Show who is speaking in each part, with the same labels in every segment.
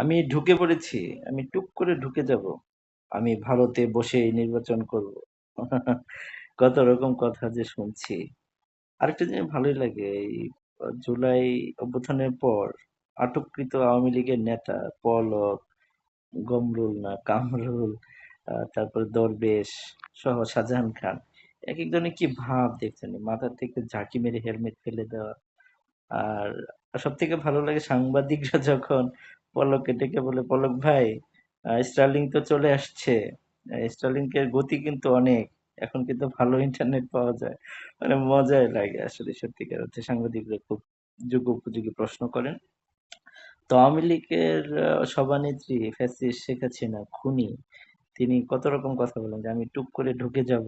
Speaker 1: আমি ঢুকে পড়েছি। আমি টুক করে ঢুকে যাব। আমি ভারতে বসেই নির্বাচন করব। কত রকম কথা যে শুনছি। আরেকটা জিনিস ভালোই লাগে এই জুলাই অভ্যুত্থানের পর আটককৃত আওয়ামী লীগের নেতা পলক, গমরুল না কামরুল, তারপর দরবেশ সহ শাহজাহান খান, এক একজনের কি ভাব দেখছেন, মাথা থেকে ঝাঁকি মেরে হেলমেট ফেলে দেওয়া। আর সব থেকে ভালো লাগে সাংবাদিকরা যখন পলককে ডেকে বলে, পলক ভাই, স্টার্লিং তো চলে আসছে, স্টার্লিংকের গতি কিন্তু অনেক, এখন কিন্তু ভালো ইন্টারনেট পাওয়া যায়। মানে মজাই লাগে আসলে, সত্যিকার অর্থে সাংবাদিকরা খুব যুগোপযোগী প্রশ্ন করেন। তো আওয়ামী লীগের সভানেত্রী ফ্যাসিস্ট শেখ হাসিনা খুনি, তিনি কত রকম কথা বলেন যে আমি টুক করে ঢুকে যাব,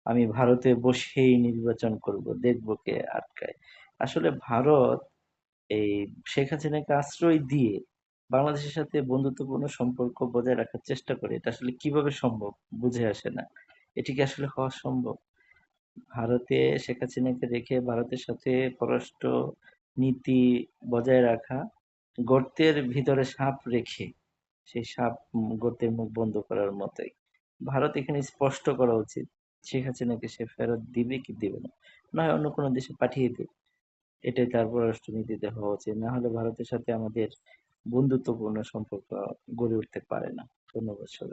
Speaker 1: আমি ভারতে বসেই নির্বাচন করব, দেখবো কে আটকায়। আসলে ভারত এই শেখ হাসিনাকে আশ্রয় দিয়ে বাংলাদেশের সাথে বন্ধুত্বপূর্ণ সম্পর্ক বজায় রাখার চেষ্টা করে, এটা আসলে কিভাবে সম্ভব বুঝে আসে না। এটি কি আসলে হওয়া সম্ভব? ভারতে শেখ হাসিনাকে রেখে ভারতের সাথে পররাষ্ট্র নীতি বজায় রাখা, গর্তের ভিতরে সাপ রেখে সেই সাপ গর্তের মুখ বন্ধ করার মতোই। ভারত এখানে স্পষ্ট করা উচিত শেখ হাসিনাকে সে ফেরত দিবে কি দিবে না, নয় অন্য কোনো দেশে পাঠিয়ে দিবে। এটাই তার পররাষ্ট্রনীতিতে হওয়া উচিত। না হলে ভারতের সাথে আমাদের বন্ধুত্বপূর্ণ সম্পর্ক গড়ে উঠতে পারে না। ধন্যবাদ সবাইকে।